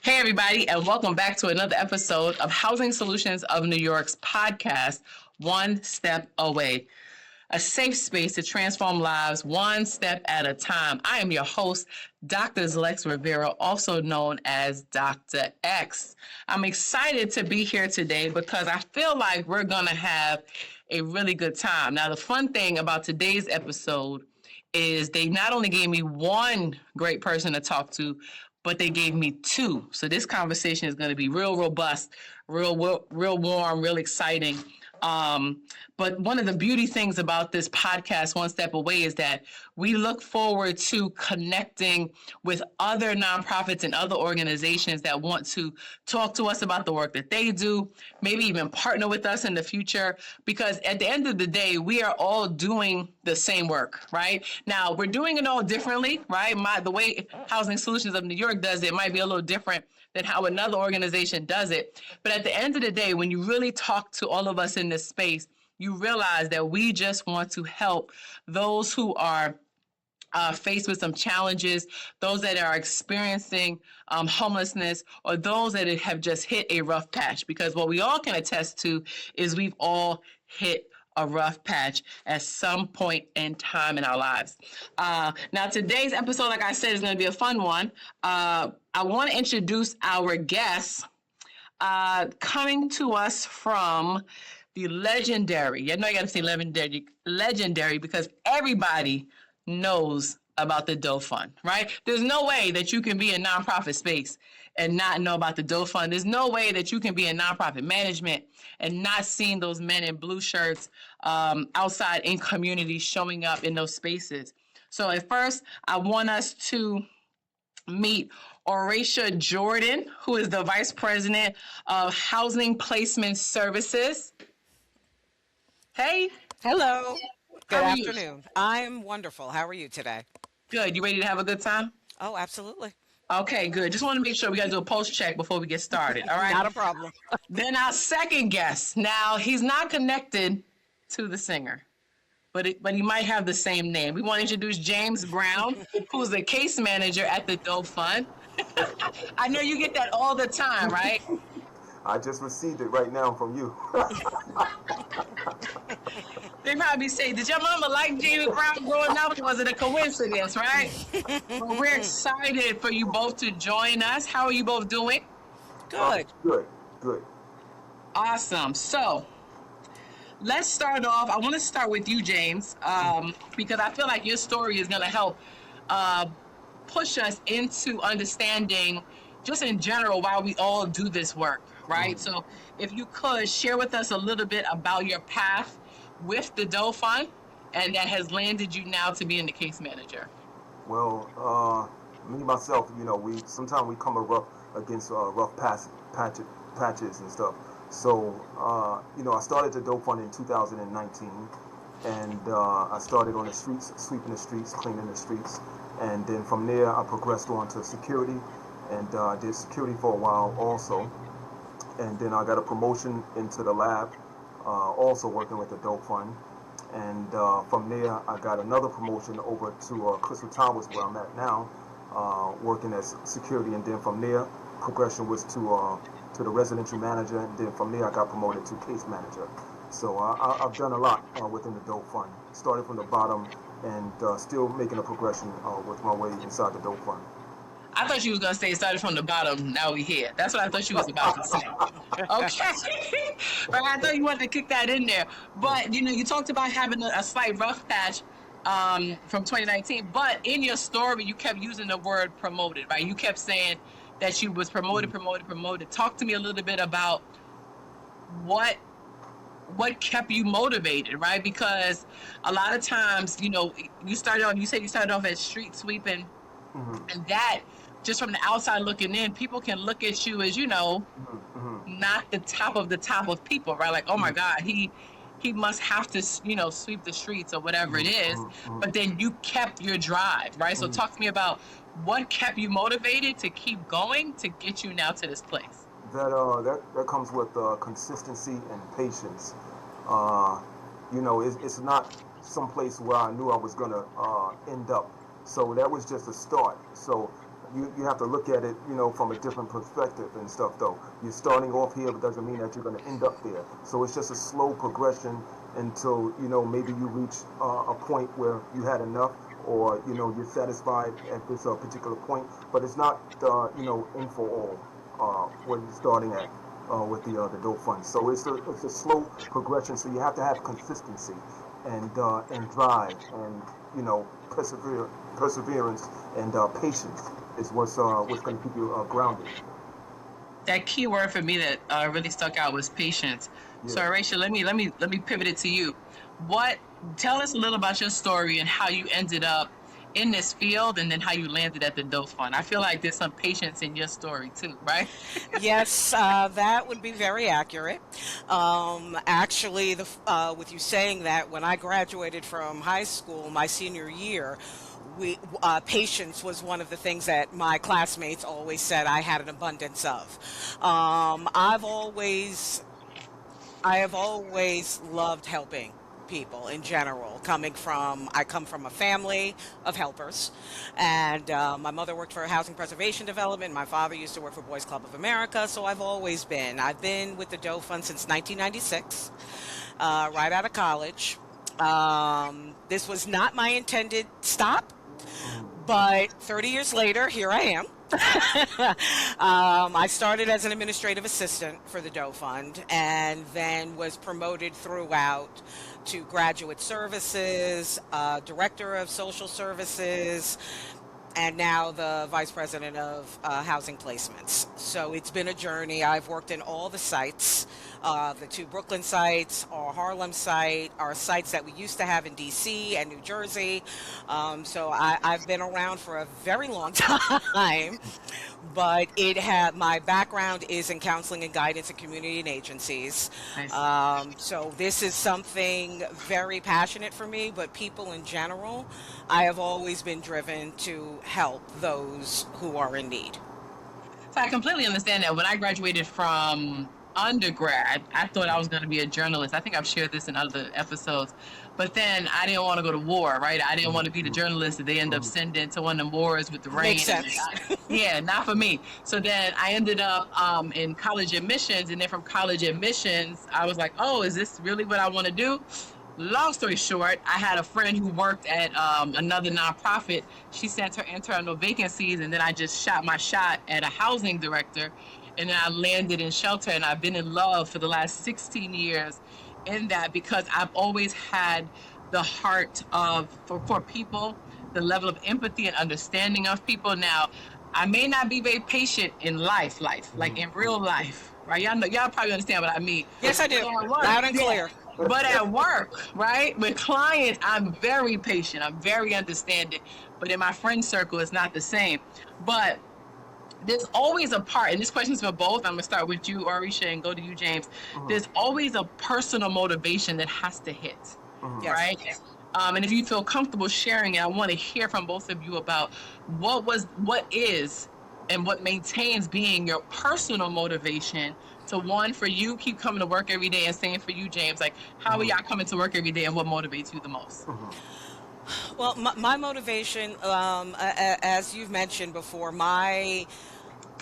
Hey, everybody, and welcome back to another episode of Housing Solutions of New York's podcast, One Step Away, a safe space to transform lives one step at a time. I am your host, Dr. Xellex Rivera, also known as Dr. X. I'm excited to be here today because I feel like we're going to have a really good time. Now, the fun thing about today's episode is they not only gave me one great person to talk to, but they gave me two. So this conversation is going to be real robust, real warm, real exciting. But one of the beauty things about this podcast, One Step Away, is that we look forward to connecting with other nonprofits and other organizations that want to talk to us about the work that they do, maybe even partner with us in the future, because at the end of the day, we are all doing the same work, right? Now, we're doing it all differently, right? The way Housing Solutions of New York does it might be a little different than how another organization does it. But at the end of the day, when you really talk to all of us in this space, you realize that we just want to help those who are faced with some challenges, those that are experiencing homelessness, or those that have just hit a rough patch. Because what we all can attest to is we've all hit a rough patch at some point in time in our lives. Now, today's episode, like I said, is going to be a fun one. I want to introduce our guest coming to us from the legendary, I know you got to say legendary because everybody knows about the Doe Fund, right? There's no way that you can be in nonprofit space and not know about the Doe Fund. There's no way that you can be in nonprofit management and not seeing those men in blue shirts outside in communities showing up in those spaces. So at first, I want us to meet Orisha Jordan, who is the Vice President of Housing Placement Services. Hey, Hello. how Good are you? afternoon. I'm wonderful. How are you today? Good. You ready to have a good time? Oh, absolutely. Okay, good. Just want to make sure we got to do a post check before we get started. All right. Not a problem. Then our second guest. Now he's not connected to the singer, but he might have the same name. We want to introduce James Brown, who's the case manager at the Doe Fund. I know you get that all the time, right? I just received it right now from you. They probably say, "Did your mama like James Brown growing up? Was it a coincidence?" Right? Well, we're excited for you both to join us. How are you both doing? Good. Good, good. Awesome. So let's start off. I want to start with you, James, because I feel like your story is going to help uh, push us into understanding, just in general, why we all do this work, right? So if you could share with us a little bit about your path with the Doe Fund and that has landed you now to being the case manager. Well, me myself, we sometimes we come against rough patches and stuff. So, I started the Doe Fund in 2019, and I started on the streets, sweeping the streets, cleaning the streets, and then from there I progressed on to security, and did security for a while also, and then I got a promotion into the lab, also working with the Doe Fund. And from there, I got another promotion over to Crystal Towers, where I'm at now, working as security. And then from there, progression was to the residential manager. And then from there, I got promoted to case manager. So I've done a lot within the Doe Fund. Started from the bottom and still making a progression with my way inside the Doe Fund. I thought you was gonna say it started from the bottom. Now we here. That's what I thought you was about to say. Okay, but I thought you wanted to kick that in there. But you talked about having a slight rough patch from 2019. But in your story, you kept using the word promoted, right? You kept saying that you was promoted. Talk to me a little bit about what kept you motivated, right? Because a lot of times, you started off. You said you started off as street sweeping, and that, just from the outside looking in, people can look at you as, not the top of people, right? Like, oh my God, he must have to, sweep the streets or whatever it is. But then you kept your drive, right? So talk to me about what kept you motivated to keep going to get you now to this place. That comes with consistency and patience. It's not some place where I knew I was gonna end up. So that was just a start. So you have to look at it, from a different perspective and stuff. Though you're starting off here, but doesn't mean that you're going to end up there. So it's just a slow progression until maybe you reach a point where you had enough, or you're satisfied at this particular point. But it's not in for all where you're starting at with the Doe Fund. So it's a slow progression. So you have to have consistency and drive and perseverance and patience is what's going to keep you grounded. That key word for me that really stuck out was patience. Yeah. So, Orisha, let me pivot it to you. Tell us a little about your story and how you ended up in this field, and then how you landed at the Doe Fund. I feel like there's some patience in your story too, right? Yes, that would be very accurate. Actually, with you saying that, when I graduated from high school, my senior year, patience was one of the things that my classmates always said I had an abundance of. I have always loved helping people in general. I come from a family of helpers, and my mother worked for a housing preservation development. My father used to work for Boys Club of America, so I've been with the Doe Fund since 1996, right out of college. This was not my intended stop, but 30 years later, here I am. I started as an administrative assistant for the Doe Fund, and then was promoted throughout to graduate services, director of social services, and now the vice president of housing placements. So it's been a journey. I've worked in all the sites, the 2 Brooklyn sites, our Harlem site, our sites that we used to have in DC and New Jersey. So I've been around for a very long time, but my background is in counseling and guidance and community and agencies. Nice. So this is something very passionate for me, but people in general, I have always been driven to help those who are in need. So I completely understand that. When I graduated from undergrad, I thought I was going to be a journalist. I think I've shared this in other episodes. But then I didn't want to go to war, right? I didn't want to be the journalist that they end up sending to one of the wars with the rain. Makes sense. Yeah, not for me. So then I ended up in college admissions, and then from college admissions, I was like, oh, is this really what I want to do? Long story short, I had a friend who worked at another nonprofit. She sent her internal vacancies, and then I just shot my shot at a housing director, and then I landed in shelter, and I've been in love for the last 16 years in that, because I've always had the heart for people, the level of empathy and understanding of people. Now, I may not be very patient in life, like in real life, right? Y'all probably understand what I mean. Yes, I do. Loud and clear. But at work, right, with clients, I'm very patient. I'm very understanding. But in my friend circle, it's not the same. But there's always a part, and this question's for both. I'm going to start with you, Orisha, and go to you, James. There's always a personal motivation that has to hit, right? Yes. And if you feel comfortable sharing it, I want to hear from both of you about what is and what maintains being your personal motivation. So one, for you, keep coming to work every day, and same for you, James. Like, how are y'all coming to work every day, and what motivates you the most? Well, my motivation, as you've mentioned before, my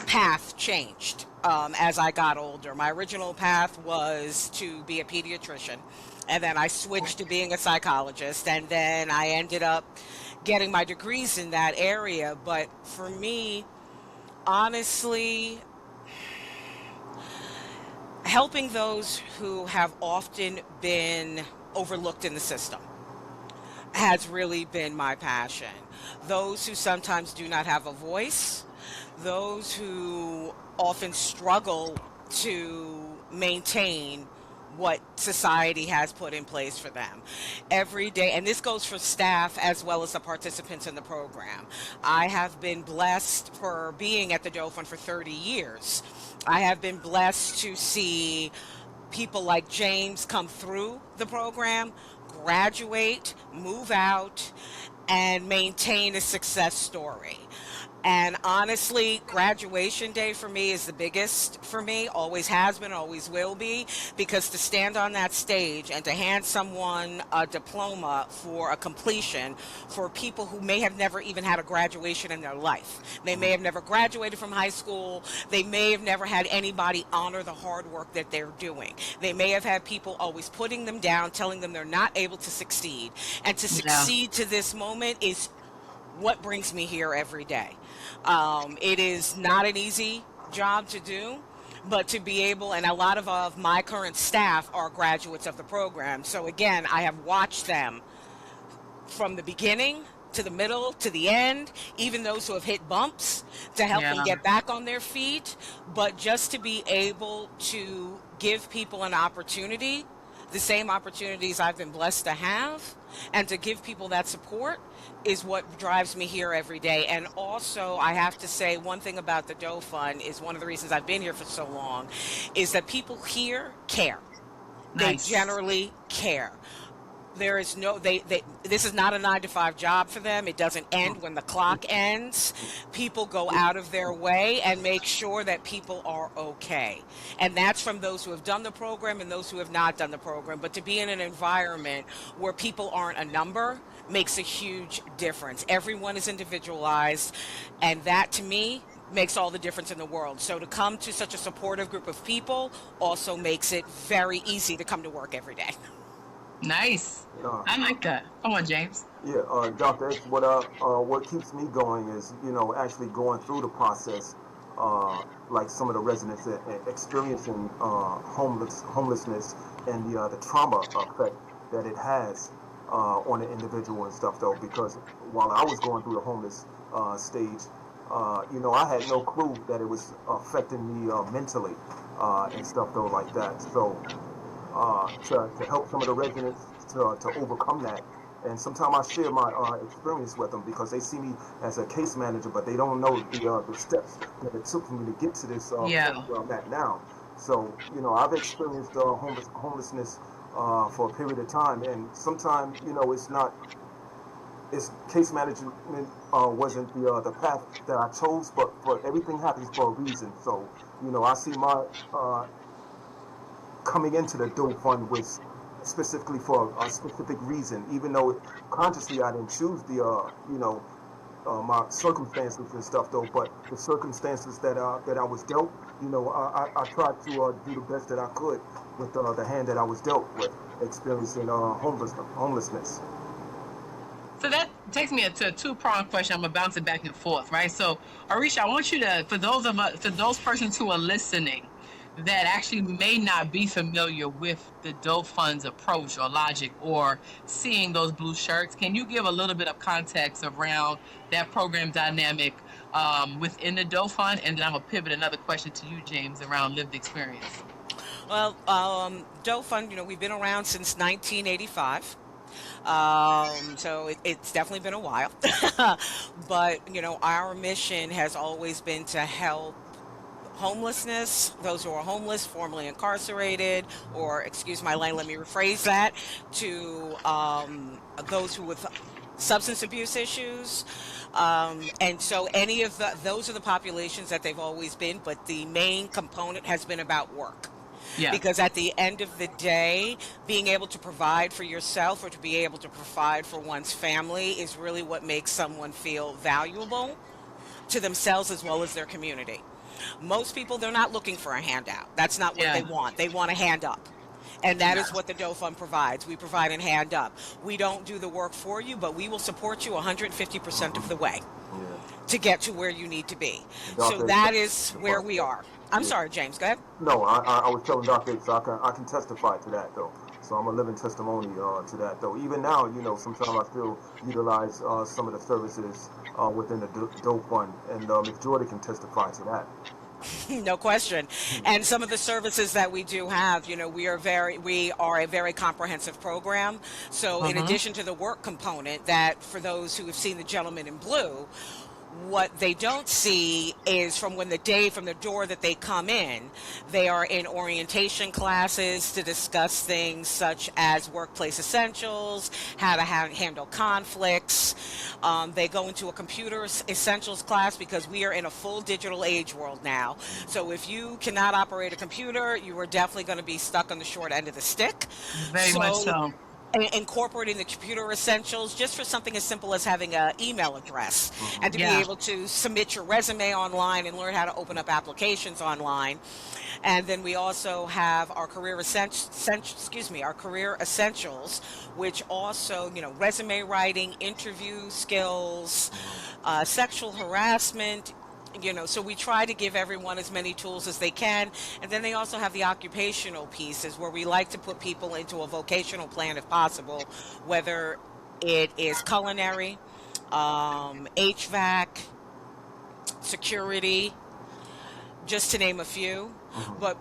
path changed as I got older. My original path was to be a pediatrician, and then I switched to being a psychologist, and then I ended up getting my degrees in that area. But for me, honestly, helping those who have often been overlooked in the system has really been my passion. Those who sometimes do not have a voice, those who often struggle to maintain what society has put in place for them every day. And this goes for staff as well as the participants in the program. I have been blessed, for being at the Doe Fund for 30 years. I have been blessed to see people like James come through the program, graduate, move out, and maintain a success story. And honestly, graduation day for me is the biggest for me, always has been, always will be, because to stand on that stage and to hand someone a diploma for a completion for people who may have never even had a graduation in their life. They may have never graduated from high school. They may have never had anybody honor the hard work that they're doing. They may have had people always putting them down, telling them they're not able to succeed. And to Yeah. succeed to this moment is what brings me here every day. It is not an easy job to do, but to be able, and a lot of my current staff are graduates of the program. So again, I have watched them from the beginning to the middle to the end, even those who have hit bumps, to help them Yeah. get back on their feet. But just to be able to give people an opportunity, the same opportunities I've been blessed to have, and to give people that support is what drives me here every day. And also, I have to say one thing about the Doe Fund is one of the reasons I've been here for so long is that people here care. They Nice. generally care. There is no they this is not a 9 to 5 job for them. It doesn't end when the clock ends. People go out of their way and make sure that people are okay, and that's from those who have done the program and those who have not done the program. But to be in an environment where people aren't a number makes a huge difference. Everyone is individualized, and that to me makes all the difference in the world. So to come to such a supportive group of people also makes it very easy to come to work every day. Nice. Uh, I like that. Come on, James. yeah, Dr. X, what keeps me going is, actually going through the process, like some of the residents experiencing homelessness and the trauma effect that it has on the individual and stuff, though, because while I was going through the homeless stage, I had no clue that it was affecting me mentally and stuff, though, like that. So to help some of the residents to overcome that. And sometimes I share my experience with them because they see me as a case manager, but they don't know the steps that it took for me to get to this Yeah. point where I'm at now. So, I've experienced homelessness for a period of time, and sometimes, it's not, it's case management wasn't the path that I chose, but everything happens for a reason. So, I see my coming into the Doe Fund was specifically for a specific reason, even though consciously I didn't choose my circumstances and stuff, though. But the circumstances that I was dealt, I tried to do the best that I could with the hand that I was dealt with, experiencing homelessness. So that takes me to a two-pronged question. I'm gonna bounce it back and forth, right? So, Orisha, I want you to, for those persons who are listening, that actually may not be familiar with the Doe Fund's approach or logic or seeing those blue shirts, can you give a little bit of context around that program dynamic within the Doe Fund? And then I'm gonna pivot another question to you, James, around lived experience. Well, Doe Fund, we've been around since 1985. So it's definitely been a while. But, our mission has always been to help homelessness, those who are homeless, formerly incarcerated, or excuse my language, let me rephrase that, to those who with substance abuse issues. And so any of those are the populations that they've always been, but the main component has been about work. Yeah. Because at the end of the day, being able to provide for yourself or to be able to provide for one's family is really what makes someone feel valuable to themselves as well as their community. Most people, they're not looking for a handout. That's not what Yeah. they want. They want a hand up. And that Yeah. is what the Doe Fund provides. We provide a hand up. We don't do the work for you, but we will support you 150% of the way Yeah. to get to where you need to be. So Dr. that is where we are. I'm Yeah. sorry, James, go ahead. No, I was telling Dr. X, I can testify to that, though. So I'm a living testimony to that, though. Even now, sometimes I still utilize some of the services within the Doe Fund, and Ms. Jordan can testify to that. No question. And some of the services that we do have, we are a very comprehensive program. So in Mm-hmm. addition to the work component, that for those who have seen The Gentleman in Blue, what they don't see is from the door that they come in, they are in orientation classes to discuss things such as workplace essentials, how to handle conflicts, They go into a computer essentials class because we are in a full digital age world now. So if you cannot operate a computer, you are definitely going to be stuck on the short end of the stick. Very much So so. incorporating the computer essentials just for something as simple as having an email address and to be Yeah. able to submit your resume online and learn how to open up applications online. And then we also have our our career essentials, which also, resume writing, interview skills, sexual harassment. So we try to give everyone as many tools as they can. And then they also have the occupational pieces where we like to put people into a vocational plan if possible, whether it is culinary, HVAC, security, just to name a few. But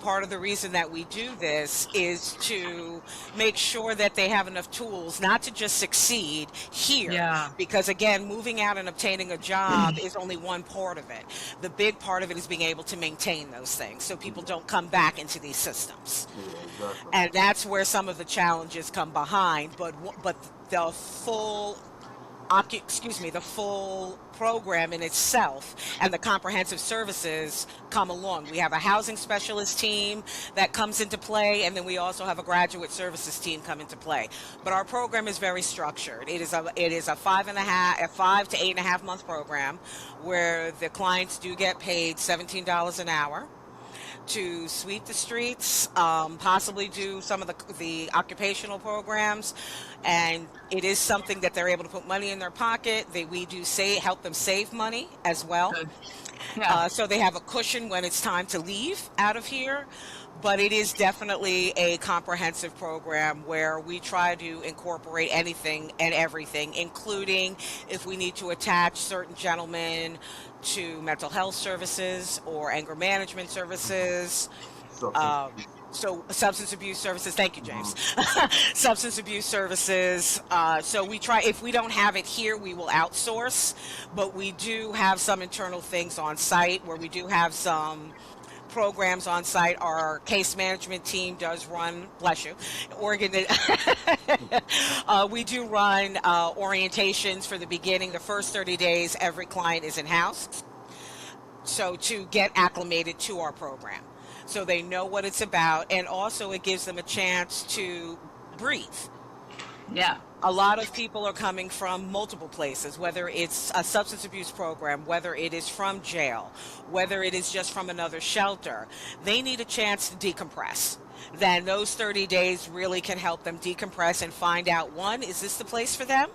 part of the reason that we do this is to make sure that they have enough tools not to just succeed here. Yeah. Because again, moving out and obtaining a job is only one part of it. The big part of it is being able to maintain those things so people don't come back into these systems. Yeah, exactly. And that's where some of the challenges come behind. But the full the full program in itself and the comprehensive services come along. We have a housing specialist team that comes into play, and then we also have a graduate services team come into play. But our program is very structured. It is a 5 to 8.5 month program where the clients do get paid $17 an hour to sweep the streets, possibly do some of the occupational programs, and it is something that they're able to put money in their pocket. We do help them save money as well, Good. Yeah. so they have a cushion when it's time to leave out of here. But it is definitely a comprehensive program where we try to incorporate anything and everything, including if we need to attach certain gentlemen to mental health services or anger management services. Substance Uh, abuse. so substance abuse services. Thank you, James. Substance abuse services. So we try. If we don't have it here, we will outsource. But we do have some internal things on site where we do have some programs on site. Our case management team does run, bless you, we do run orientations for the beginning. The first 30 days, every client is in-house. So to get acclimated to our program, so they know what it's about, and also it gives them a chance to breathe. Yeah. A lot of people are coming from multiple places, whether it's a substance abuse program, whether it is from jail, whether it is just from another shelter. They need a chance to decompress. Then those 30 days really can help them decompress and find out, one, is this the place for them?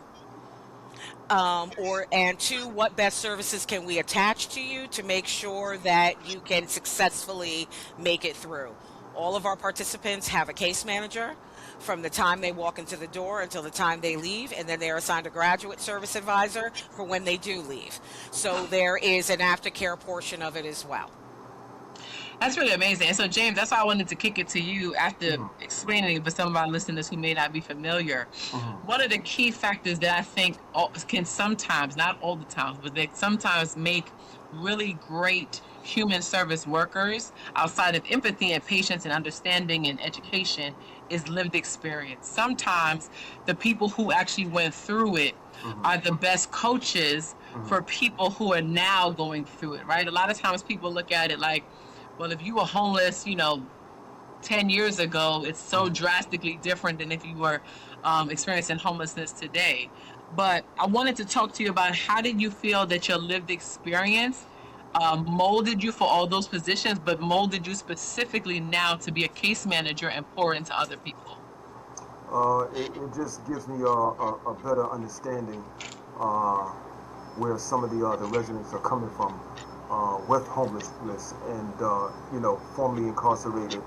And two, what best services can we attach to you to make sure that you can successfully make it through? All of our participants have a case manager from the time they walk into the door until the time they leave, and then they are assigned a graduate service advisor for when they do leave. So there is an aftercare portion of it as well. That's really amazing. And so, James, that's why I wanted to kick it to you after explaining it for some of our listeners who may not be familiar. One of the key factors that I think can sometimes, not all the time, but they sometimes make really great human service workers outside of empathy and patience and understanding and education is lived experience. Sometimes the people who actually went through it are the best coaches for people who are now going through it, right? A lot of times people look at it like, well, if you were homeless, 10 years ago, it's so drastically different than if you were experiencing homelessness today. But I wanted to talk to you about how did you feel that your lived experience molded you for all those positions, but molded you specifically now to be a case manager and pour into other people? It just gives me a better understanding where some of the residents are coming from with homelessness and formerly incarcerated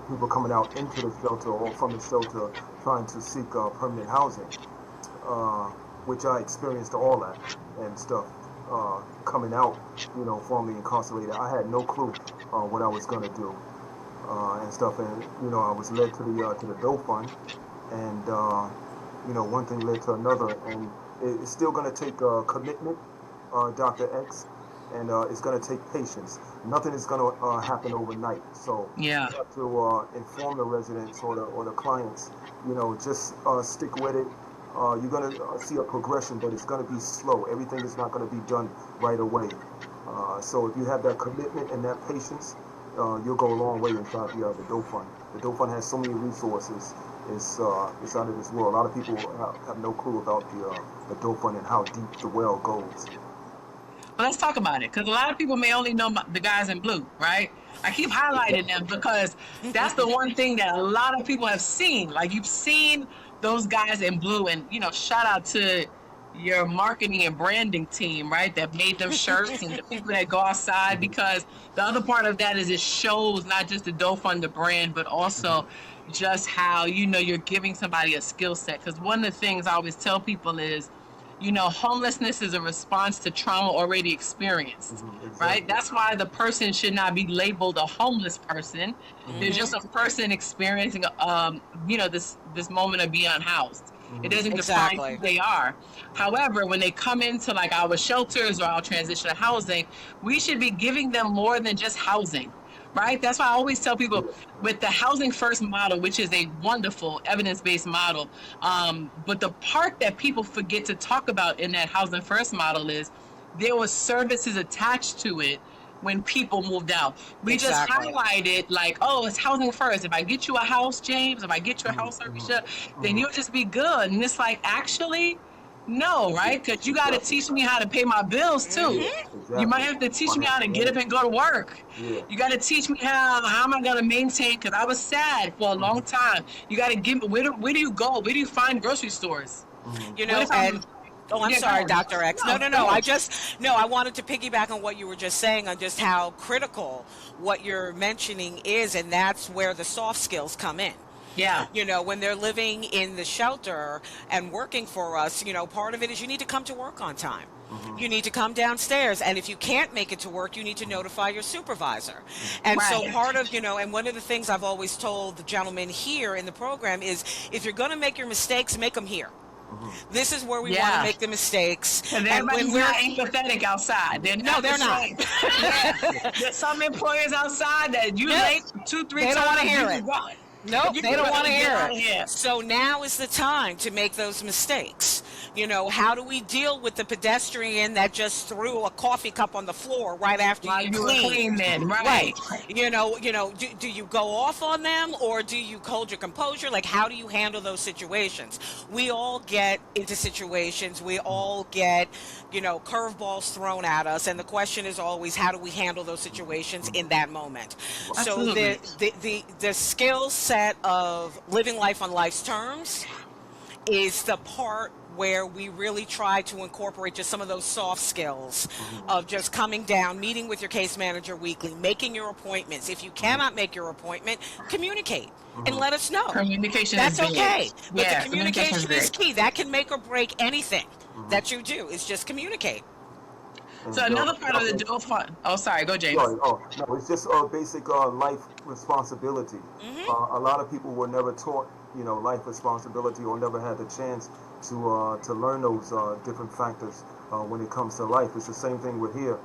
people coming out into the shelter or from the shelter trying to seek permanent housing, which I experienced all that and stuff. Coming out, formerly incarcerated, I had no clue what I was gonna do and stuff. And I was led to the Doe Fund, and one thing led to another, and it's still gonna take commitment, Dr. X, and it's gonna take patience. Nothing is gonna happen overnight. So Yeah. you have to inform the residents or the clients, just stick with it. you're going to see a progression, but it's going to be slow. Everything is not going to be done right away. So if you have that commitment and that patience, you'll go a long way inside the Doe Fund. The Doe Fund has so many resources. It's out of this world. A lot of people have no clue about the Doe Fund and how deep the well goes. Well, let's talk about it, because a lot of people may only know the guys in blue, right? I keep highlighting them because that's the one thing that a lot of people have seen. Like, you've seen those guys in blue, and, you know, shout out to your marketing and branding team, right, that made them shirts, and the people that go outside, because the other part of that is it shows not just the Doe Fund, the brand, but also just how, you know, you're giving somebody a skill set. Because one of the things I always tell people is, you know, homelessness is a response to trauma already experienced, Exactly. right? That's why the person should not be labeled a homeless person. They're just a person experiencing, you know, this moment of being unhoused. It doesn't define Exactly. who they are. However, when they come into like our shelters or our transitional housing, we should be giving them more than just housing. Right? That's why I always tell people with the housing first model, which is a wonderful evidence-based model. But the part that people forget to talk about in that housing first model is there was services attached to it when people moved out. We just Exactly. highlighted like, oh, it's housing first. If I get you a house, James, if I get you a house, Orisha, then you'll just be good. And it's like, actually, no, right? Because you got to teach me how to pay my bills too. Exactly. You might have to teach me how to get up and go to work. Yeah. You got to teach me how am I going to maintain, because I was sad for a long time. You got to give me, where do you go? Where do you find grocery stores? You What know, if I'm- and oh, I'm Yeah, sorry, go on. Dr. X. No, No, go on. I wanted to piggyback on what you were just saying on just how critical what you're mentioning is, and that's where the soft skills come in. Yeah. You know, when they're living in the shelter and working for us, you know, part of it is you need to come to work on time. You need to come downstairs. And if you can't make it to work, you need to notify your supervisor. And so Right. part of, you know, and one of the things I've always told the gentleman here in the program is if you're going to make your mistakes, make them here. This is where we want to Yeah. make the mistakes. And And when everybody's we're not empathetic outside. No, they're not. Yeah. There's some employers outside that you Yes. late 2-3 They times. don't wanna hear you it. run. Nope, You they don't better want to get hear out of it. here. So now is the time to make those mistakes. You know, how do we deal with the pedestrian that just threw a coffee cup on the floor right after While you you were cleaned? cleaning, right? Right. You know, do you go off on them or do you hold your composure? Like, how do you handle those situations? We all get into situations. We all get, you know, curveballs thrown at us. And the question is always, how do we handle those situations in that moment? So Absolutely. the skill set of living life on life's terms is the part where we really try to incorporate just some of those soft skills of just coming down, meeting with your case manager weekly, making your appointments. If you cannot make your appointment, communicate and let us know. Communication That's is big. okay. But Yeah, the communication is big. key. That can make or break anything that you do. Is just communicate. And, So another part of the Doe Fund. Oh, sorry. Go, James. Sorry, no, it's just basic life responsibility. A lot of people were never taught, you know, life responsibility or never had the chance to learn those different factors when it comes to life. It's the same thing with here.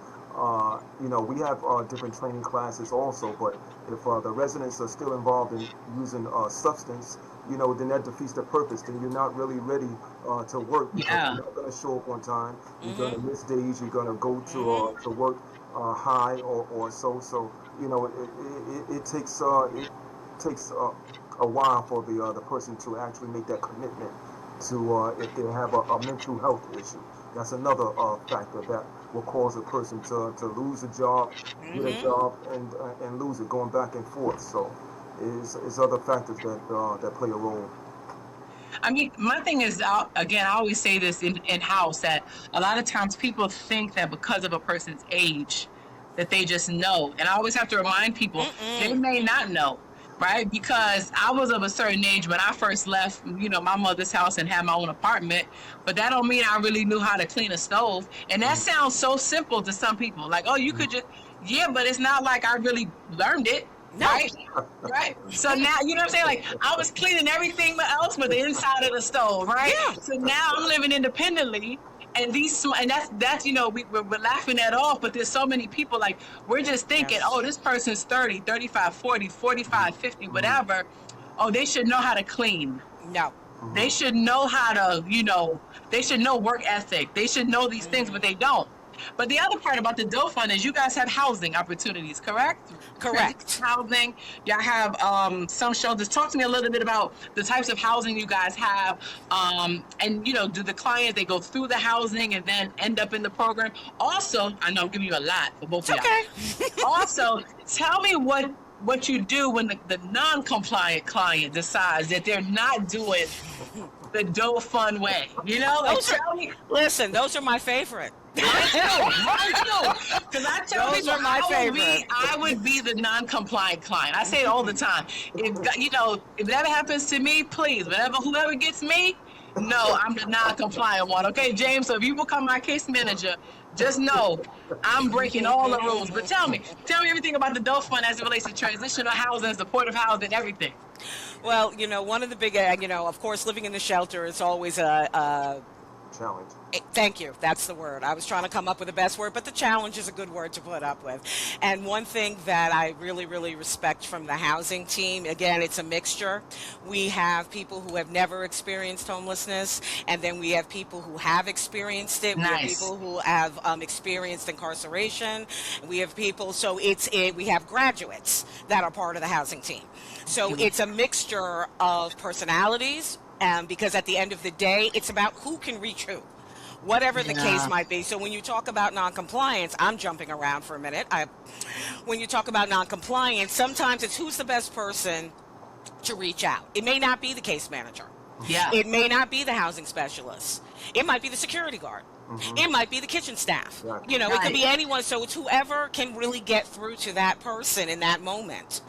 You know, we have different training classes also, but if the residents are still involved in using substance, you know, then that defeats the purpose. Then you're not really ready to work. Because Yeah. you're not going to show up on time. You're going to miss days. You're going to go to work high or so. So, you know, it takes a while for the person to actually make that commitment to if they have a mental health issue. That's another factor that will cause a person to lose a job, get a job, and lose it, going back and forth. So it's other factors that play a role. I mean, my thing is, again, I always say this in-house, that a lot of times people think that because of a person's age, that they just know. And I always have to remind people, they may not know, right? Because I was of a certain age when I first left, you know, my mother's house and had my own apartment, but that don't mean I really knew how to clean a stove. And that sounds so simple to some people. Like, oh, you could just, yeah, but it's not like I really learned it. No. Right? Right. So now, you know what I'm saying? Like, I was cleaning everything else but the inside of the stove, right? Yeah. So now I'm living independently, and that's you know, we're laughing that off, but there's so many people, like, we're just thinking, Yes. oh, this person's 30, 35, 40, 45, 50, whatever. Oh, they should know how to clean. No. They should know how to, they should know work ethic. They should know these things, but they don't. But the other part about the Doe Fund is you guys have housing opportunities, correct? Transition Correct. housing. Y'all have some shelters. Talk to me a little bit about the types of housing you guys have. And, do the clients, they go through the housing and then end up in the program? Also, I know I'm giving you a lot for both of y'all. Okay. Also, tell me what you do when the non-compliant client decides that they're not doing the Doe Fund way. Listen, those are my favorite. I know. Because I tell Those people are my favorite. I would be the non-compliant client. I say it all the time. If that happens to me, please, whoever gets me, no, I'm the non-compliant one. Okay, James, so if you become my case manager, just know I'm breaking all the rules. But tell me everything about the Doe Fund as it relates to transitional housing, supportive housing, everything. Well, one of the big, of course, living in the shelter is always a challenge. Thank you. That's the word. I was trying to come up with the best word, but the challenge is a good word to put up with. And one thing that I really, really respect from the housing team, again, it's a mixture. We have people who have never experienced homelessness, and then we have people who have experienced it. Nice. We have people who have experienced incarceration. We have people, we have graduates that are part of the housing team. So it's a mixture of personalities, because at the end of the day, it's about who can reach who, whatever the case might be. So when you talk about noncompliance, I'm jumping around for a minute. When you talk about noncompliance, sometimes it's who's the best person to reach out. It may not be the case manager. Yeah. It may not be the housing specialist. It might be the security guard. It might be the kitchen staff. Right. It could be anyone. So it's whoever can really get through to that person in that moment.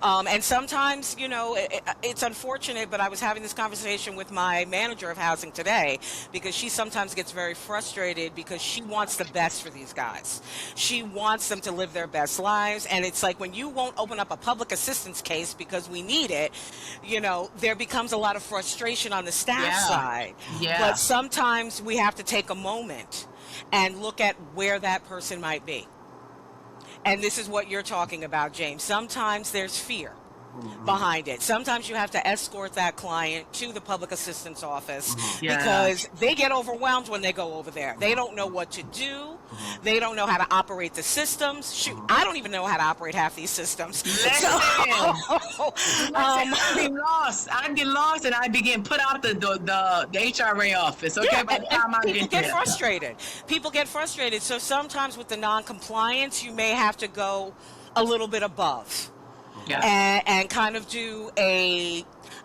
And sometimes, it's unfortunate, but I was having this conversation with my manager of housing today, because she sometimes gets very frustrated because she wants the best for these guys. She wants them to live their best lives. And it's like when you won't open up a public assistance case because we need it, there becomes a lot of frustration on the staff side. Yeah. But sometimes we have to take a moment and look at where that person might be. And this is what you're talking about, James. Sometimes there's fear behind it. Sometimes you have to escort that client to the public assistance office because they get overwhelmed when they go over there. They don't know what to do. They don't know how to operate the systems. Shoot, I don't even know how to operate half these systems. I'd be lost and I'd begin put out the HRA office. Okay, by the time I people get there. frustrated. People get frustrated. So sometimes with the non-compliance, you may have to go a little bit above. Yeah. And kind of do I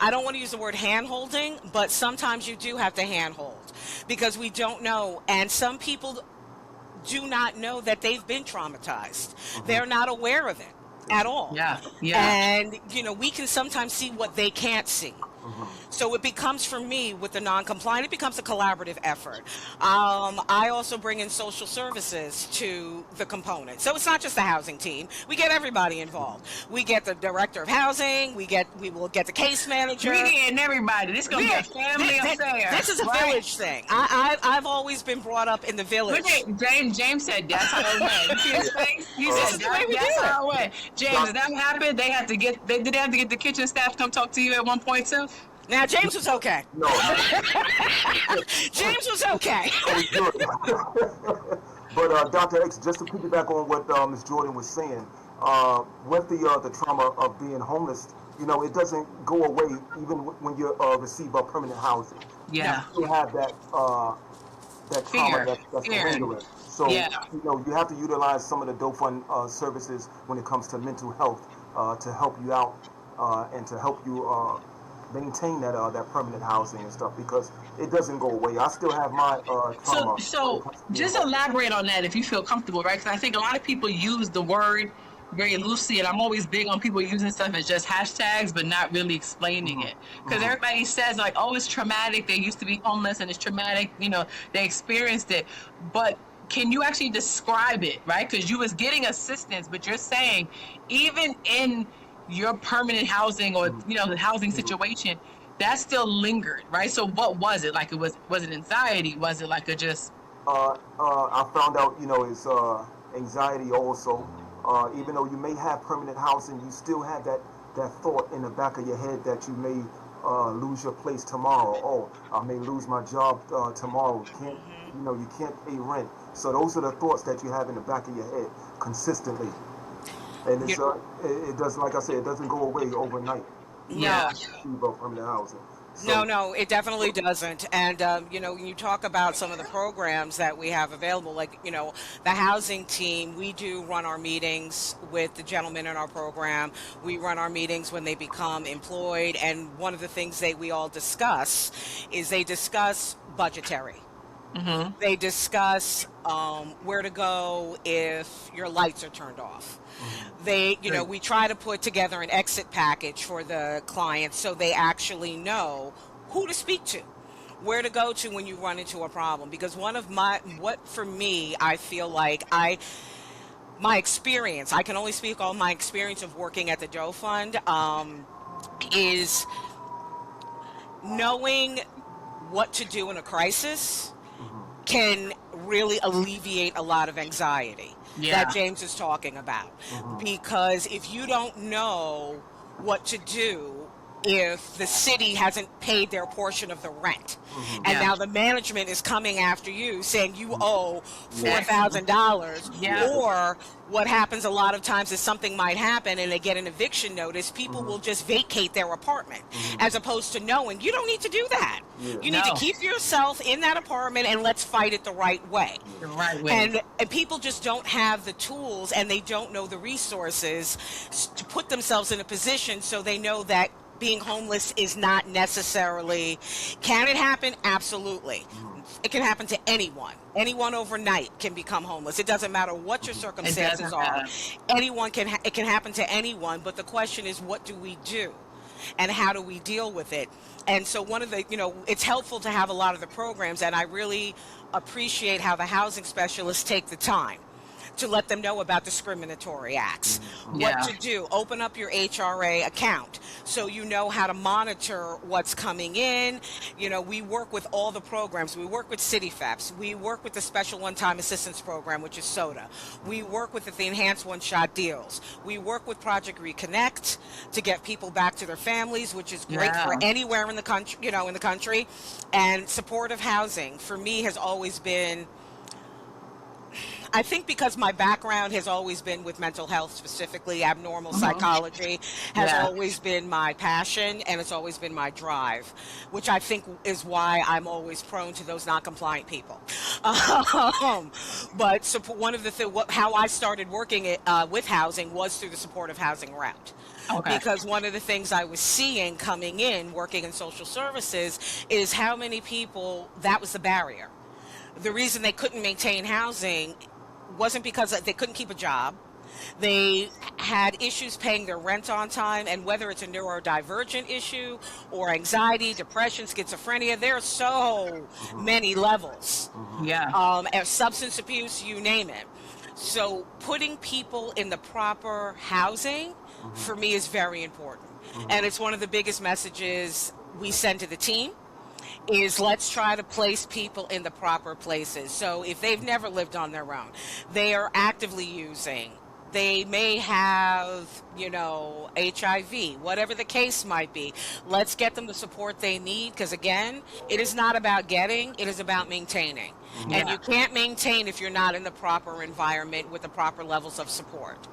don't want to use the word hand-holding, but sometimes you do have to hand-hold because we don't know. And some people do not know that they've been traumatized. They're not aware of it at all. Yeah. And, we can sometimes see what they can't see. So it becomes, for me, with the non-compliant, it becomes a collaborative effort. I also bring in social services to the component. So it's not just the housing team. We get everybody involved. We get the director of housing. We will get the case manager. We getting everybody. This is going to be a family affair. This is a village thing. I've always been brought up in the village. James said that's how it went. You see his face? He said that's how it went. James, did that happen? Did they have to get the kitchen staff to come talk to you at one point too? Now, James was okay. No. James was okay. But Dr. X, just to piggyback on what Ms. Jordan was saying, with the trauma of being homeless, it doesn't go away even when you receive permanent housing. Yeah. You have that trauma that's lingering. So you have to utilize some of the Doe Fund services when it comes to mental health to help you out and to help you maintain that permanent housing and stuff, because it doesn't go away. I still have my trauma. So just elaborate on that if you feel comfortable, right? Because I think a lot of people use the word very loosely, and I'm always big on people using stuff as just hashtags, but not really explaining it. Because everybody says like, oh, it's traumatic. They used to be homeless and it's traumatic. They experienced it. But can you actually describe it, right? Because you was getting assistance, but you're saying even in your permanent housing or the housing situation, that still lingered, right? So what was it? Like was it anxiety? Was it like a just I found out it's anxiety also. Even though you may have permanent housing, you still have that thought in the back of your head that you may lose your place tomorrow. Oh, I may lose my job tomorrow. Can't Hmm. you can't pay rent. So those are the thoughts that you have in the back of your head consistently, and You, it does, like I said, it doesn't go away overnight, even Yeah. no. if you achieve permanent housing. No, So no, it definitely doesn't. And, when you talk about some of the programs that we have available, like, the housing team, we do run our meetings with the gentlemen in our program. We run our meetings when they become employed. And one of the things we all discuss is they discuss budgetary. Mm-hmm. They discuss where to go if your lights are turned off. Great. We try to put together an exit package for the clients so they actually know who to speak to, where to go to when you run into a problem. Because what for me, I feel like my experience, I can only speak on my experience of working at the Doe Fund, is knowing what to do in a crisis can really alleviate a lot of anxiety that Yeah. James is talking about. Because if you don't know what to do, if the city hasn't paid their portion of the rent, and Yeah. now the management is coming after you saying you owe yes, $4,000, Yeah. yes, or what happens a lot of times is something might happen and they get an eviction notice, people will just vacate their apartment, as opposed to knowing you don't need to do that. yeah, You need to No. keep yourself in that apartment and let's fight it the right way. The right way. And people just don't have the tools and they don't know the resources to put themselves in a position so they know that being homeless is not necessarily. Can it happen? Absolutely. It can happen to anyone. Anyone overnight can become homeless. It doesn't matter what your It circumstances doesn't are. matter. It can happen to anyone, but the question is, what do we do? And how do we deal with it? And so it's helpful to have a lot of the programs, and I really appreciate how the housing specialists take the time to let them know about discriminatory acts, what Yeah. to do. Open up your HRA account so you know how to monitor what's coming in. We work with all the programs. We work with City FEPS. We work with the Special One-Time Assistance Program, which is SOTA. We work with the Enhanced One-Shot Deals. We work with Project Reconnect to get people back to their families, which is great for Yeah. anywhere in the country, And supportive housing, for me, has always been, I think, because my background has always been with mental health, specifically abnormal psychology, has Yeah. always been my passion and it's always been my drive, which I think is why I'm always prone to those non-compliant people. Um, but one of how I started working with housing was through the supportive housing route. Okay. Because one of the things I was seeing coming in, working in social services, is how many people, that was the barrier. The reason they couldn't maintain housing wasn't because they couldn't keep a job. They had issues paying their rent on time, and whether it's a neurodivergent issue or anxiety, depression, schizophrenia, there are so many levels. Yeah. And substance abuse, you name it. So putting people in the proper housing, for me, is very important. And it's one of the biggest messages we send to the team, is let's try to place people in the proper places. So if they've never lived on their own, they are actively using, they may have, HIV, whatever the case might be. Let's get them the support they need, because again, it is not about getting, it is about maintaining. And Yeah. you can't maintain if you're not in the proper environment with the proper levels of support.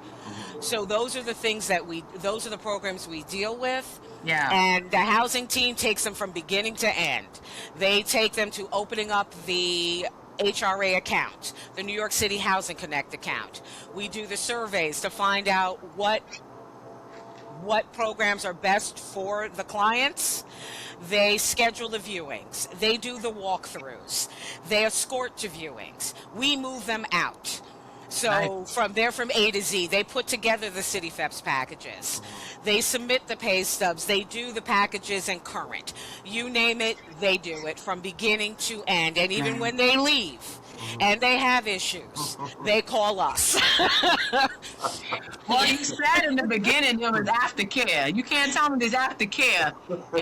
So those are the programs we deal with. Yeah. And the housing team takes them from beginning to end. They take them to opening up the HRA account, the New York City Housing Connect account. We do the surveys to find out what programs are best for the clients. They schedule the viewings. They do the walkthroughs. They escort to viewings. We move them out. So from A to Z, they put together the City FEPS packages. They submit the pay stubs. They do the packages in current. You name it, they do it from beginning to end. And even when they leave and they have issues, they call us. Well, you said in the beginning there was aftercare. You can't tell me there's aftercare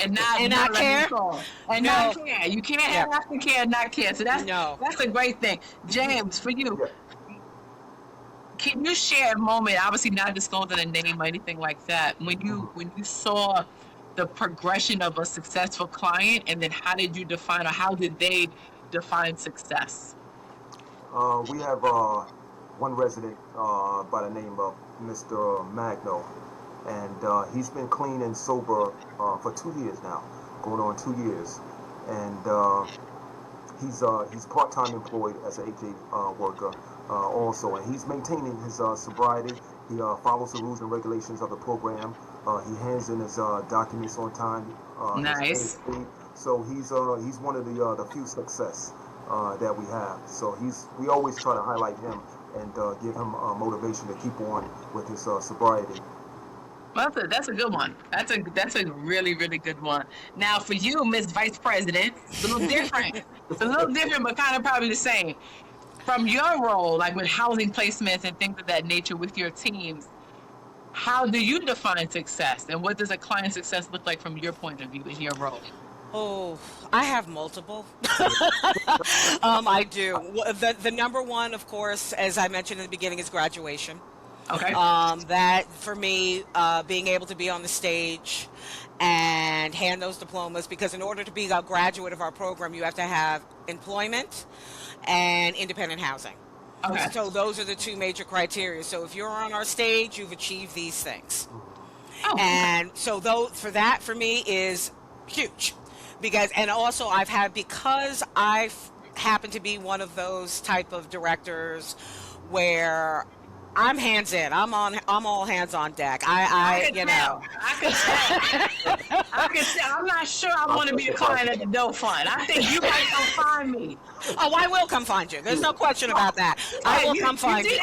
and not not let me care? call. And No. not care. You can't have aftercare and not care. So No. that's a great thing. James, for you, yeah. can you share a moment, obviously not disclosing a name or anything like that, when you saw the progression of a successful client, and then how did you define, or how did they define success? We have one resident by the name of Mr. Magno, and he's been clean and sober for 2 years now, going on 2 years, and he's part-time employed as an HA worker also, and he's maintaining his sobriety. He follows the rules and regulations of the program. He hands in his documents on time. Nice. So he's one of the few success that we have. So we always try to highlight him and give him motivation to keep on with his sobriety. Well, that's a good one. That's a really, really good one. Now, for you, Miss Vice President, it's a little different. It's a little different, but kind of probably the same. From your role, like with housing placements and things of that nature with your teams, how do you define success, and what does a client success look like from your point of view in your role? Oh, I have multiple. I do. The number one, of course, as I mentioned in the beginning, is graduation. Okay. That for me, being able to be on the stage and hand those diplomas, because in order to be a graduate of our program, you have to have employment and independent housing. Okay. So those are the two major criteria. So if you're on our stage, you've achieved these things. Oh, And so for that, for me, is huge. And also because I happen to be one of those type of directors where I'm hands in. I'm all hands on deck. I can tell. I'm not sure I want to be a client at the Doe Fund. I think you might come find me. Oh, I will come find you. There's no question about that. I will come find you.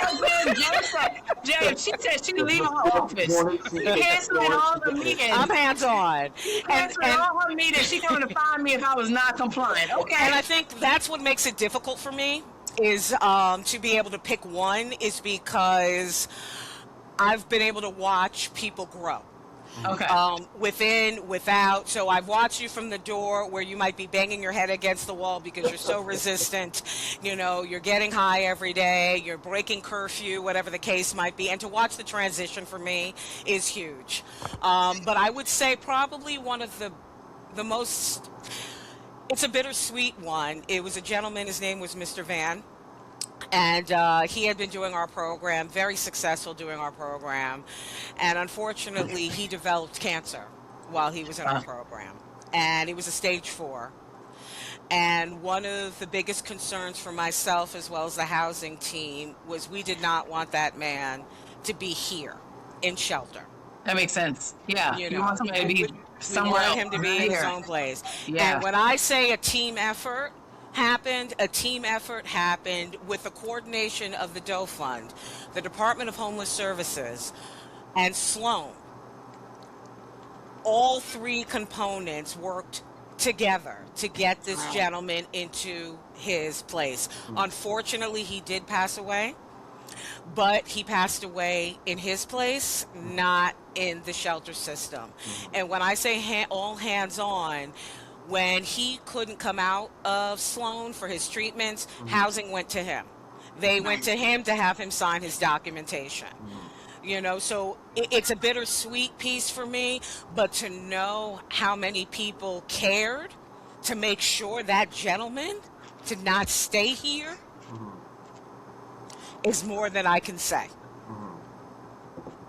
Jay, she said she's leaving her office. Canceling all the meetings. I'm hands on. Canceling all her meetings. She's coming to find me if I was not compliant. Okay. And I think that's what makes it difficult for me, is to be able to pick one, is because I've been able to watch people grow. Okay. Within, without. So I've watched you from the door where you might be banging your head against the wall because you're so resistant. You're getting high every day, you're breaking curfew, whatever the case might be. And to watch the transition for me is huge. But I would say probably one of the most, it's a bittersweet one. It was a gentleman, his name was Mr. Van. And he had been doing our program, very successful doing our program. And unfortunately, he developed cancer while he was in our program. And it was a stage 4. And one of the biggest concerns for myself as well as the housing team was we did not want that man to be here in shelter. That makes sense. Yeah. You You know, want somebody to be somewhere we else. wanted him to be in his own place. Yeah. And when I say a team effort happened with the coordination of the Doe Fund, the Department of Homeless Services, and Sloan. All 3 components worked together to get this gentleman into his place. Unfortunately, he did pass away, but he passed away in his place, not in the shelter system. And when I say all hands on, when he couldn't come out of Sloan for his treatments, housing went to him. They went to him to have him sign his documentation. So it's a bittersweet piece for me, but to know how many people cared to make sure that gentleman did not stay here is more than I can say.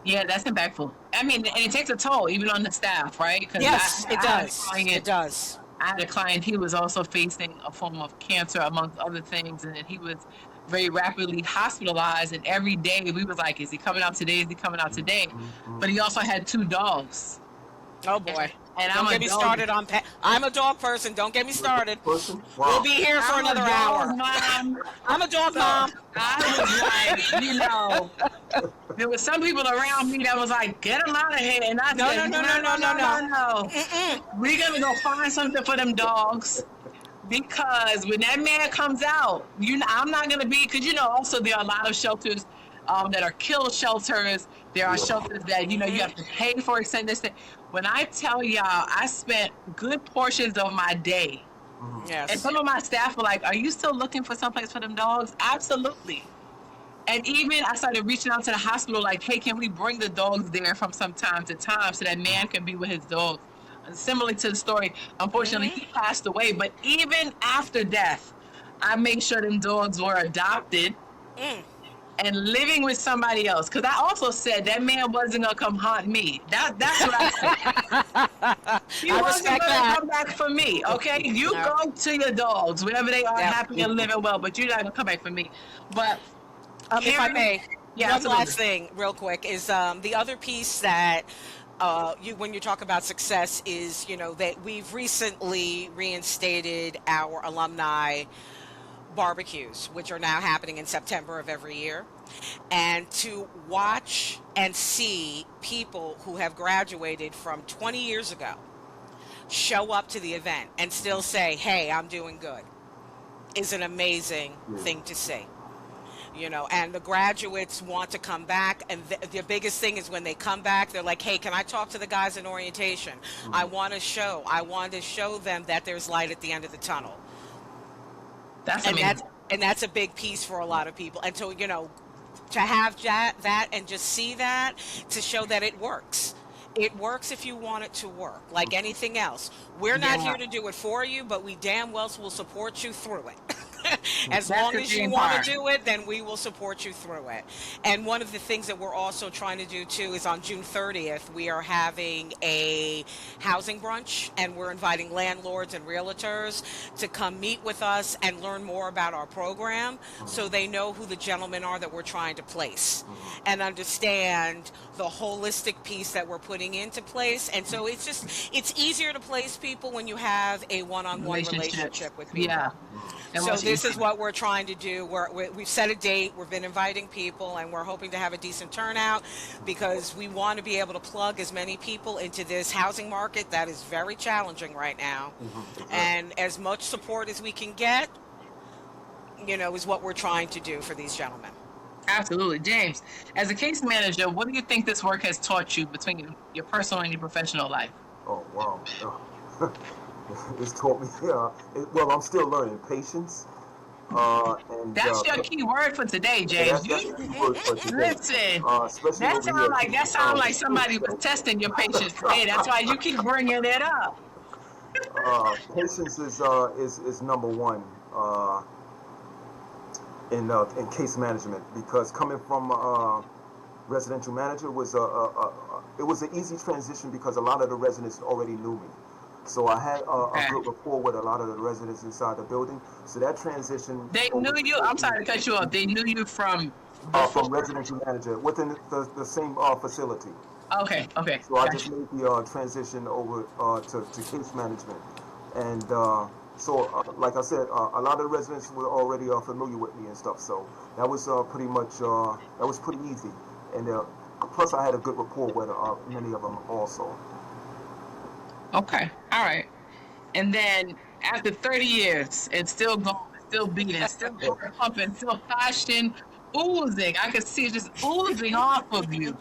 Yeah, that's impactful. I mean, and it takes a toll even on the staff, right? Yes, it does. It does. I had a client, he was also facing a form of cancer, amongst other things, and he was very rapidly hospitalized, and every day we was like, is he coming out today? Is he coming out today? But he also had 2 dogs. Oh, boy. And Don't get me started on pet. I'm a dog person. Don't get me started. We'll be here for another hour. Mom. I'm a dog mom. I was like, there was some people around me that was like, get him out of here. And I said, no. We're going to go find something for them dogs. Because when that man comes out, I'm not going to be, because also there are a lot of shelters that are kill shelters. There are shelters that, you have to pay for extended stay. When I tell y'all, I spent good portions of my day. Yes. And some of my staff were like, are you still looking for someplace for them dogs? Absolutely. And even I started reaching out to the hospital like, hey, can we bring the dogs there from some time to time so that man can be with his dogs? similar to the story, unfortunately, Mm-hmm. he passed away. But even after death, I made sure them dogs were adopted Mm. and living with somebody else. Because I also said that man wasn't gonna come haunt me. That's what I said. He I wasn't respect gonna that. come back for me. Okay, you No. go to your dogs, wherever they are, Yep. happy and living well. But you're not gonna come back for me. But If I hearing, may, yeah, one absolutely. last thing, real quick, is the other piece that you when you talk about success is that we've recently reinstated our alumni barbecues, which are now happening in September of every year, and to watch and see people who have graduated from 20 years ago show up to the event and still say, "Hey, I'm doing good," is an amazing Yeah. thing to see. And the graduates want to come back, and the biggest thing is when they come back, they're like, "Hey, can I talk to the guys in orientation? I want to show them that there's light at the end of the tunnel." That's and amazing. that's and that's a big piece for a lot of people, and so to have that and just see that, to show that it works. It works if you want it to work, like anything else. We're not Yeah, here to do it for you, but we damn well will support you through it. As that's long the as you same want to part. do it, then we will support you through it. And one of the things that we're also trying to do too is on June 30th, we are having a housing brunch, and we're inviting landlords and realtors to come meet with us and learn more about our program, so they know who the gentlemen are that we're trying to place and understand the holistic piece that we're putting into place. And so it's easier to place people when you have a one-on-one Relationships. relationship with people. Yeah, and So much this is easier. what we're trying to do. We've set a date. We've been inviting people, and we're hoping to have a decent turnout, because we want to be able to plug as many people into this housing market that is very challenging right now. Exactly. And as much support as we can get, is what we're trying to do for these gentlemen. Absolutely. James, as a case manager, what do you think this work has taught you between your personal and your professional life? Oh wow. It's taught me. Well, I'm still learning patience. And That's your key word for today, yeah, James. that's the key word for today. Listen. Especially over here. That sound like somebody was testing your patience today. That's why you keep bringing it up. Patience is number one in case management, because coming from residential manager was it was an easy transition, because a lot of the residents already knew me. So I had a Okay. good rapport with a lot of the residents inside the building. So that transition They knew you. I'm sorry to cut you off. They knew you from before. from residential manager within the same facility. Okay. Okay. So I just Gotcha. made the transition over to case management. And like I said, a lot of the residents were already familiar with me and stuff. So that was pretty much, that was pretty easy. And plus I had a good rapport with many of them also. Okay. All right. And then after 30 years, it's still going, still beating, still pumping, still passion oozing. I could see it just oozing off of you.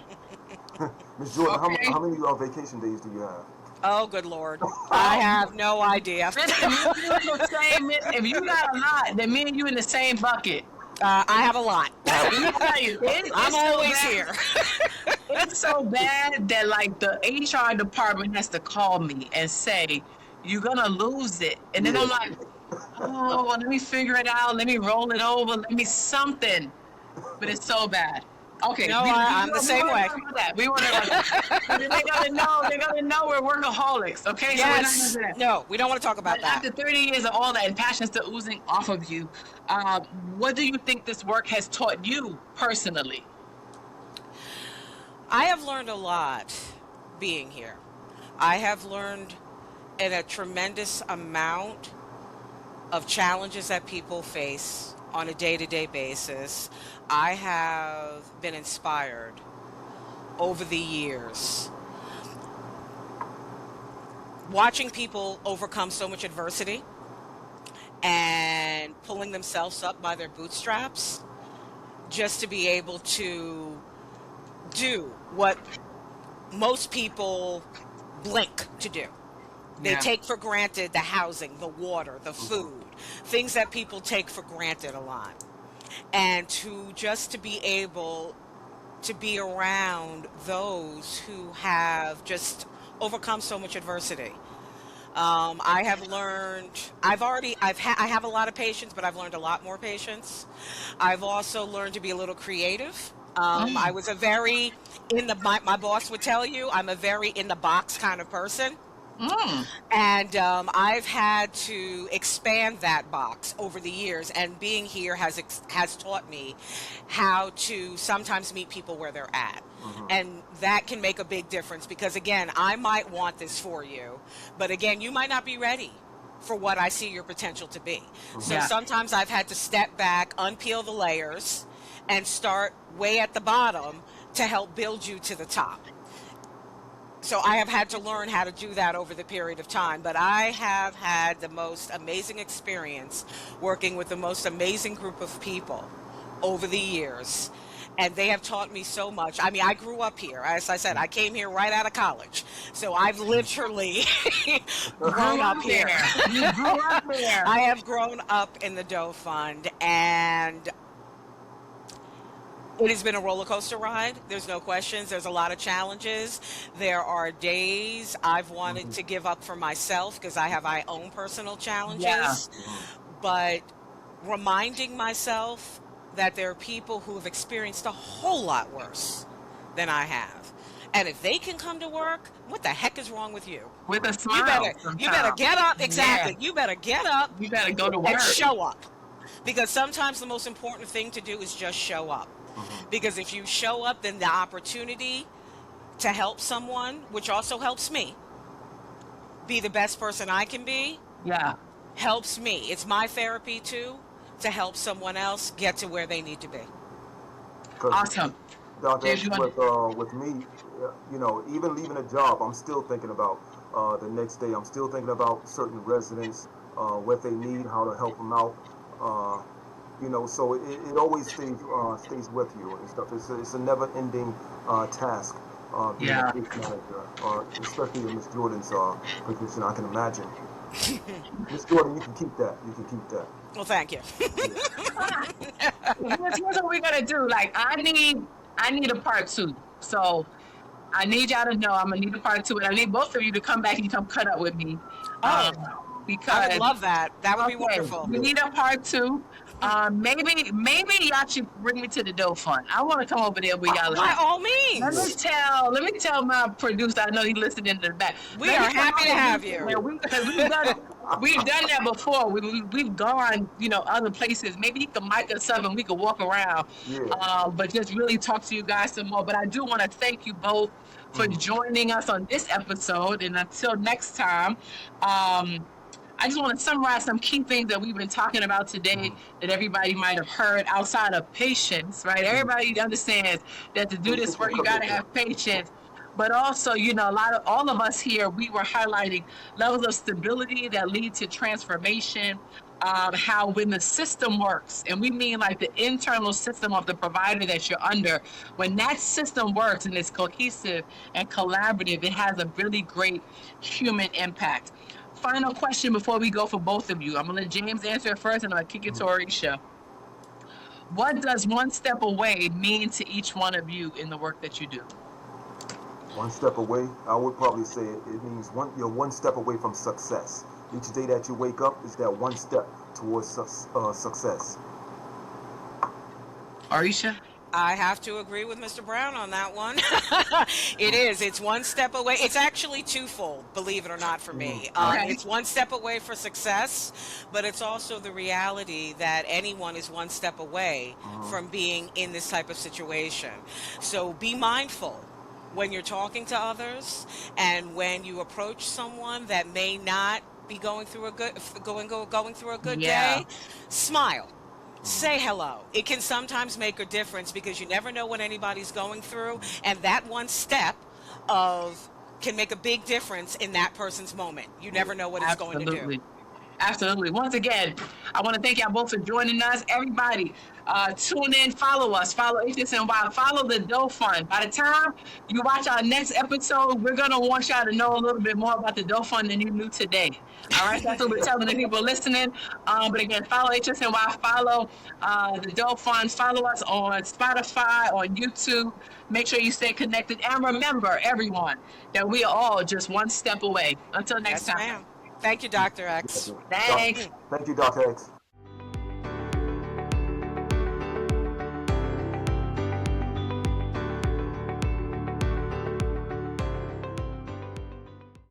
Miss Jordan, Okay. how many vacation days do you have? Oh, good Lord. I have no idea. Listen, me and you in the same. If you got a lot, then me and you in the same bucket. I have a lot. Let me tell you, I'm it's so always bad. here. It's so bad that like the HR department has to call me and say you're gonna lose it, and then I'm Yeah. like, oh, well, let me figure it out. Let me roll it over. Let me something. But it's so bad. Okay, No, I'm the we same want to way. talk about that. We want to talk about that. They're gonna know. They're gonna know we're workaholics. Okay, so we're not gonna Yes. do that. No, we don't want to talk about But that. after 30 years of all that and passion still oozing off of you, what do you think this work has taught you personally? I have learned a lot being here. I have learned in a tremendous amount of challenges that people face on a day-to-day basis. I have been inspired over the years watching people overcome so much adversity and pulling themselves up by their bootstraps just to be able to do what most people blink to do. They Yeah. take for granted the housing, the water, the food, things that people take for granted a lot. And to be able to be around those who have just overcome so much adversity. I have learned, I have a lot of patience, but I've learned a lot more patience. I've also learned to be a little creative. I Mm, was a very my boss would tell you, I'm a very in the box kind of person. mm, And I've had to expand that box over the years, and being here has taught me how to sometimes meet people where they're at. And that can make a big difference because, again, I might want this for you, but again, you might not be ready for what I see your potential to be. So yeah. sometimes I've had to step back, unpeel the layers, and start way at the bottom to help build you to the top. So I have had to learn how to do that over the period of time, but I have had the most amazing experience working with the most amazing group of people over the years. And they have taught me so much. I mean, I grew up here. As I said, I came here right out of college. So I've literally You grew grown up up here. there. You grew up there. I have grown up in the Doe Fund, and it has been a roller coaster ride. There's no questions. There's a lot of challenges. There are days I've wanted to give up for myself because I have my own personal Yeah. challenges. But reminding myself that there are people who have experienced a whole lot worse than I have. And if they can come to work, what the heck is wrong with you? With a You better smile you better sometimes. get up. Yeah. Exactly. You better get up You gotta go to and work. show up. Because sometimes the most important thing to do is just show up. Because if you show up, then the opportunity to help someone, which also helps me be the best person I can be, Yeah. helps me. It's my therapy too, to help someone else get to where they need to be. Because Awesome. Dr. James, X, you want with me, even leaving a job, I'm still thinking about the next day. I'm still thinking about certain residents, what they need, how to help them out. Uh, so it always stays with you and stuff. It's a never-ending task being a yeah. case manager, especially in Miss Jordan's position. I can imagine. Miss Jordan, you can keep that. You can keep that. Well, thank you. Yeah. Here's what we're gonna do. Like I need a part two. So I need y'all to know I'm gonna need a part two, and I need both of you to come back and come cut up with me. Oh, Um, I would because love that. That would be okay, wonderful. we need a part two. Maybe y'all should bring me to the Doe Fund. I want to come over there with y'all. By all Let me means, tell my producer. I know he's listening in the back. we Let me are come happy to over have here. you. Yeah, because we've done that before. We've gone other places. Maybe he can mic us up and we could walk around. Yeah. But just really talk to you guys some more. But I do want to thank you both for joining us on this episode. And until next time, I just want to summarize some key things that we've been talking about today that everybody might have heard outside of patience, right? Everybody understands that to do this Patience work, and you got to commitment. have patience. But also, all of us here, we were highlighting levels of stability that lead to transformation. How when the system works, and we mean like the internal system of the provider that you're under, when that system works and it's cohesive and collaborative, it has a really great human impact. Final question before we go for both of you. I'm gonna let James answer it first, and I'm gonna kick it to Orisha. What does one step away mean to each one of you in the work that you do? One step away, I would probably say it means you're one step away from success. Each day that you wake up is that one step towards success. Orisha? I have to agree with Mr. Brown on that one. It is. It's one step away. It's actually twofold, believe it or not, for me. Okay. It's one step away for success, but it's also the reality that anyone is one step away from being in this type of situation. So be mindful when you're talking to others and when you approach someone that may not be going through a good Yeah. day. Smile. Say hello. It can sometimes make a difference because you never know what anybody's going through, and that one step of can make a big difference in that person's moment. You never know what it's going to do. Absolutely. Absolutely. Once again, I want to thank y'all both for joining us. Everybody, tune in, follow us, follow HSNY, follow the Doe Fund. By the time you watch our next episode, we're going to want y'all to know a little bit more about the Doe Fund than you knew today. All right, that's what we're telling the people listening. But again, follow HSNY, follow the Doe Fund, follow us on Spotify, on YouTube. Make sure you stay connected. And remember, everyone, that we are all just one step away. Until next Yes, time. ma'am. Thank you, Dr. X. Doc, Thanks. thank you, Dr. X.